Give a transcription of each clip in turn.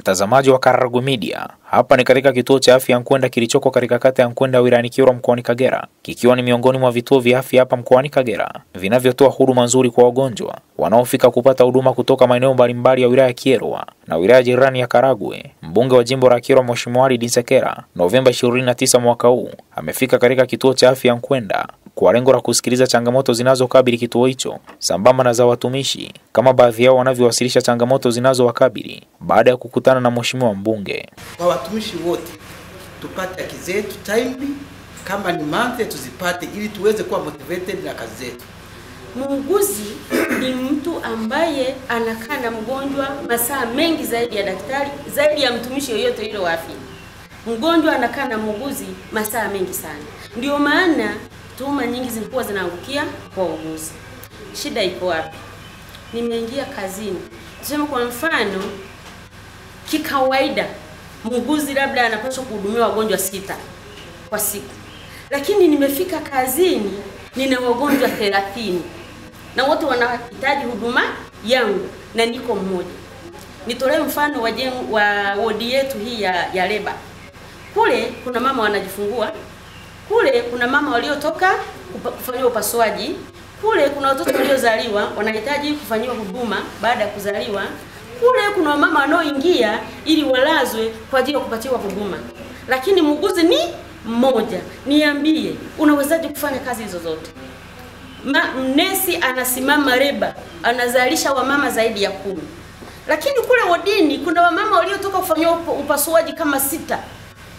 Mtazamaji wa Karagu Media, hapa ni katika kituo cha afya Nkwenda kilichoko katika kata ya Nkwenda wilayani Kyerwa mkoani Kagera, kikiwa ni miongoni mwa vituo vya afya hapa mkoani Kagera vinavyotoa huduma nzuri kwa wagonjwa wanaofika kupata huduma kutoka maeneo mbalimbali ya wilaya ya Kyerwa na wilaya jirani ya Karagwe. Mbunge wa jimbo la Kyerwa Mheshimiwa Ali Dinsekera, Novemba 29 mwaka huu, amefika katika kituo cha afya Nkwenda kwa lengo la kusikiliza changamoto zinazokabili kituo hicho sambamba na za watumishi, kama baadhi yao wanavyowasilisha changamoto zinazowakabili baada ya kukutana na mheshimiwa mbunge. Kwa watumishi wote tupate haki zetu timely, kama ni monthly tuzipate ili tuweze kuwa motivated na kazi zetu. Muuguzi ni mtu ambaye anakaa na mgonjwa masaa mengi zaidi ya daktari, zaidi ya mtumishi yoyote yule wa afya. Mgonjwa anakaa na muuguzi masaa mengi sana. Ndio maana tuhuma nyingi zilikuwa zinaangukia kwa uuguzi. Shida iko wapi? Nimeingia kazini. Tuseme kwa mfano, kikawaida muuguzi labda anapaswa kuhudumia wagonjwa 6 kwa siku. Lakini nimefika kazini nina wagonjwa 30 na wote wanahitaji huduma yangu na niko mmoja. Nitolee mfano wa wodi yetu hii ya leba. Kule kuna mama wanajifungua, kule kuna mama waliotoka kufanywa upasuaji, kule kuna watoto waliozaliwa wanahitaji kufanyiwa huduma baada ya kuzaliwa, kule kuna mama wanaoingia ili walazwe kwa ajili ya kupatiwa huduma. Lakini muuguzi ni mmoja. Niambie, unawezaje kufanya kazi hizo zote? Nesi anasimama leba, anazalisha wamama zaidi ya 10. Lakini kule wodini kuna wamama waliotoka kufanywa upasuaji kama 6.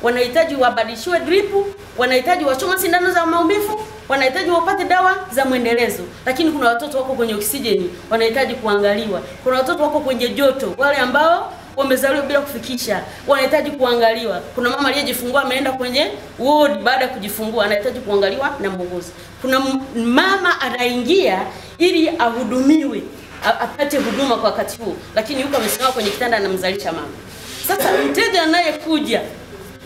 Wanahitaji wabadilishiwe drip, wanahitaji wachoma sindano za maumivu, wanahitaji wapate dawa za muendelezo. Lakini kuna watoto wako kwenye oksijeni, wanahitaji kuangaliwa. Kuna watoto wako kwenye joto, wale ambao wamezaliwa bila kufikisha, wanahitaji kuangaliwa. Kuna mama aliyejifungua ameenda kwenye ward baada ya kujifungua, anahitaji kuangaliwa na muuguzi. Kuna mama anaingia ili ahudumiwe, apate huduma kwa wakati huu, lakini yuko amesimama kwenye kitanda anamzalisha mama. Sasa mteja anayekuja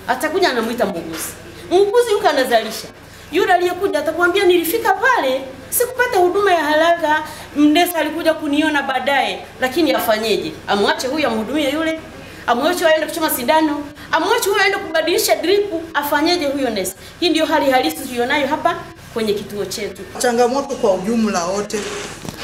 atakuja anamuita muuguzi. Muuguzi yuko anazalisha. Yule aliyekuja atakwambia nilifika pale sikupata huduma ya haraka, mnesa alikuja kuniona baadaye. Lakini afanyeje? Amwache huyu amhudumie yule? Amwache aende kuchoma sindano? Amwache huyu aende kubadilisha drip? Afanyeje huyo nesa? Hii ndio hali halisi tulionayo hapa kwenye kituo chetu. Changamoto kwa ujumla wote,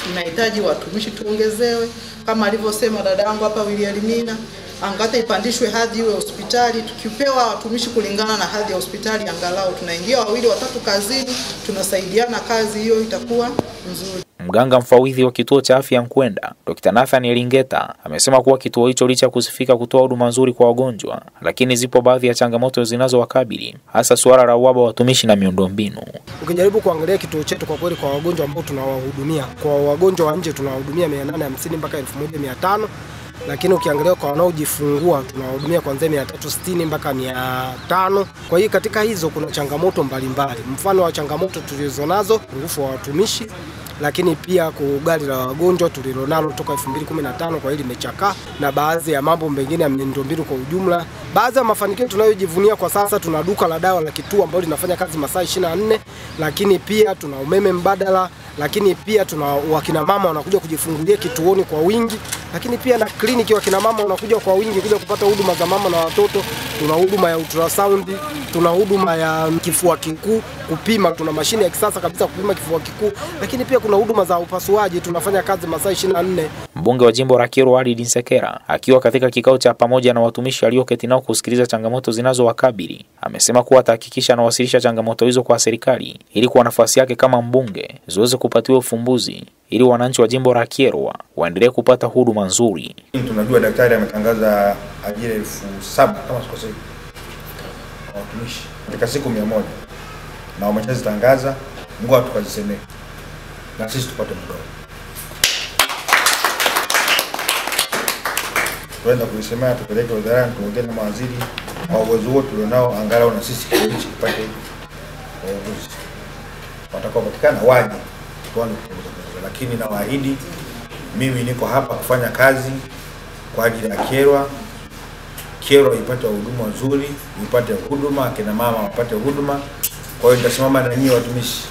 tunahitaji watumishi tuongezewe kama alivyosema dadangu hapa Williamina. Angata ipandishwe hadhi iwe hospitali. Tukipewa watumishi kulingana na hadhi ya hospitali, angalau tunaingia 2 3 kazini, tunasaidiana, kazi hiyo itakuwa nzuri. Mganga mfawidhi wa kituo cha afya Nkwenda, Dr. Nathan Elingeta, amesema kuwa kituo hicho licha kusifika kutoa huduma nzuri kwa wagonjwa, lakini zipo baadhi ya changamoto zinazowakabili, hasa suala la uhaba wa watumishi na miundombinu. Ukijaribu kuangalia kituo chetu kwa kweli, kwa wagonjwa ambao tunawahudumia, kwa wagonjwa wa nje tunawahudumia 850 mpaka 1500. Lakini ukiangalia kwa wanaojifungua tunawahudumia kuanzia 360 mpaka 500. Kwa hiyo katika hizo kuna changamoto mbalimbali. Mfano wa changamoto tulizonazo, upungufu wa watumishi, lakini pia gari la wagonjwa tulilonalo toka 2015 kwa hili limechakaa, na baadhi ya mambo mengine ya miundombinu kwa ujumla. Baadhi ya mafanikio tunayojivunia kwa sasa, tuna duka la dawa la kituo ambalo linafanya kazi masaa 24, lakini pia tuna umeme mbadala, lakini pia tuna wakina mama wanakuja kujifungulia kituoni kwa wingi, lakini pia na kliniki wakina mama wanakuja kwa wingi kuja kupata huduma za mama na watoto. Tuna huduma ya ultrasound, tuna huduma ya kifua kikuu kupima, tuna mashine ya kisasa kabisa kupima kifua kikuu, lakini pia kuna huduma za upasuaji, tunafanya kazi masaa 24. Mbunge wa jimbo la Kyerwa Ali Dinsekera, akiwa katika kikao cha pamoja na watumishi alioketi nao kusikiliza changamoto zinazowakabili, amesema kuwa atahakikisha anawasilisha changamoto hizo kwa serikali ili kwa nafasi yake kama mbunge ziweze kupatiwa ufumbuzi ili wananchi wa jimbo la Kyerwa waendelee kupata huduma nzuri. Tunajua daktari ametangaza ajira 7,000 kama sikosei watumishi katika siku 100, na wameshazitangaza. Mungu atukazisemee na sisi tupate mdomo. Tuenda kuisemea, tupeleke wizarani, tuongee na mawaziri kwa uwezo wote tulionao, angalau na sisi kwetu tupate uongozi. Watakaopatikana waje tuone kutekeleza, lakini nawaahidi mimi niko hapa kufanya kazi kwa ajili ya Kyerwa ipate huduma nzuri, ipate huduma, kina mama wapate huduma. Kwa hiyo nitasimama na nyinyi watumishi,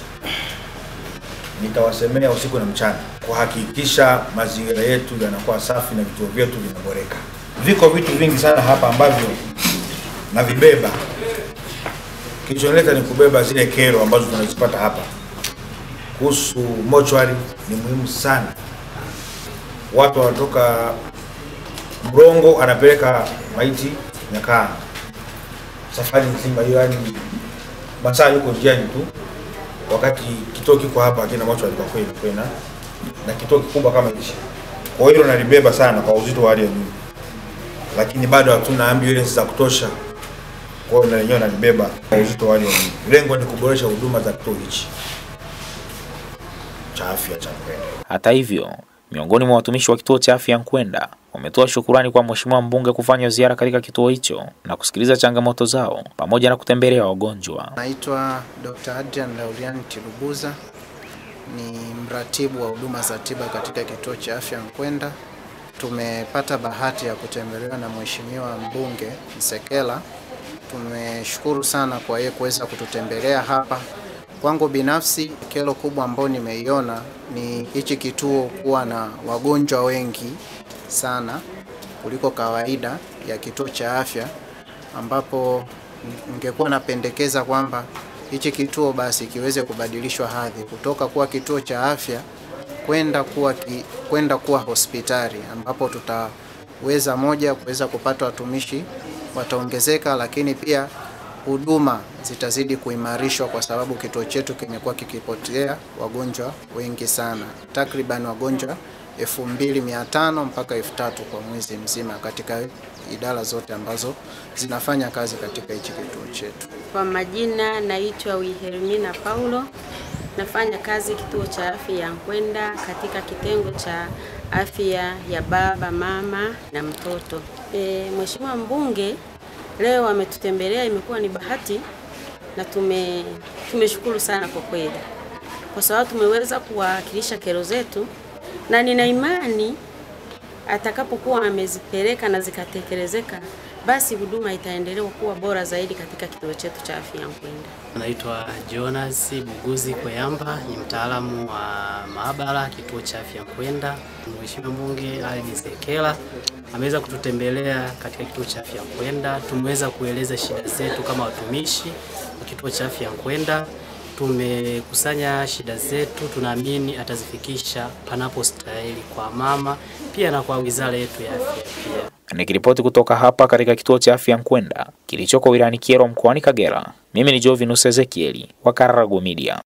nitawasemea usiku na mchana kuhakikisha mazingira yetu yanakuwa safi na vituo vyetu vinaboreka. Viko vitu vingi sana hapa ambavyo na vibeba. Kilichonileta ni kubeba zile kero ambazo tunazipata hapa. Kuhusu mochwari ni muhimu sana. Watu wanatoka Mrongo anapeleka maiti Nyakana. Safari nzima hiyo, yani masaa yuko njiani tu, wakati kituo kiko hapa kina mochwari kwa kweli na kituo kikubwa kama hichi. Kwa hiyo nalibeba sana kwa uzito wa hali ya juu. Lakini bado hatuna ambulance za kutosha. Kwa hiyo lenyewe nalibeba kwa uzito wa hali ya juu. Lengo ni kuboresha huduma za kituo hichi cha afya cha Nkwenda. Hata hivyo, miongoni mwa watumishi wa kituo cha afya Nkwenda wametoa shukrani kwa Mheshimiwa Mbunge kufanya ziara katika kituo hicho na kusikiliza changamoto zao pamoja na kutembelea wagonjwa. Naitwa Dr. Adrian Laurian Tirubuza, ni mratibu wa huduma za tiba katika kituo cha afya Nkwenda. Tumepata bahati ya kutembelewa na Mheshimiwa Mbunge Nsekela. Tumeshukuru sana kwa yeye kuweza kututembelea hapa. Kwangu binafsi, kero kubwa ambayo nimeiona ni hichi kituo kuwa na wagonjwa wengi sana kuliko kawaida ya kituo cha afya, ambapo ningekuwa napendekeza kwamba hichi kituo basi kiweze kubadilishwa hadhi kutoka kuwa kituo cha afya kwenda kuwa hospitali, ambapo tutaweza kuweza kupata watumishi wataongezeka, lakini pia huduma zitazidi kuimarishwa kwa sababu kituo chetu kimekuwa kikipotea wagonjwa wengi sana. Takriban wagonjwa 2500 mpaka 3000 kwa mwezi mzima katika idara zote ambazo zinafanya kazi katika hichi kituo chetu. Kwa majina naitwa Wilhelmina Paulo. Nafanya kazi kituo cha afya ya Nkwenda katika kitengo cha afya ya baba, mama na mtoto. Mheshimiwa Mbunge leo ametutembelea, imekuwa ni bahati na tumeshukuru sana kwa kweli, kwa sababu tumeweza kuwakilisha kero zetu, na nina imani atakapokuwa amezipeleka na zikatekelezeka, basi huduma itaendelea kuwa bora zaidi katika kituo chetu cha afya Nkwenda. Naitwa Jonas Buguzi Koyamba, ni mtaalamu wa maabara kituo cha afya Nkwenda. Mheshimiwa Mbunge Nsekela ameweza kututembelea katika kituo cha afya Nkwenda. Tumeweza kueleza shida zetu kama watumishi wa kituo cha afya Nkwenda. Tumekusanya shida zetu, tunaamini atazifikisha panapostahili kwa mama pia na kwa wizara yetu ya afya pia. Nikiripoti kutoka hapa katika kituo cha afya Nkwenda kilichoko wilayani Kyerwa mkoani Kagera, mimi ni Jovinus Ezekieli wa Karago Media.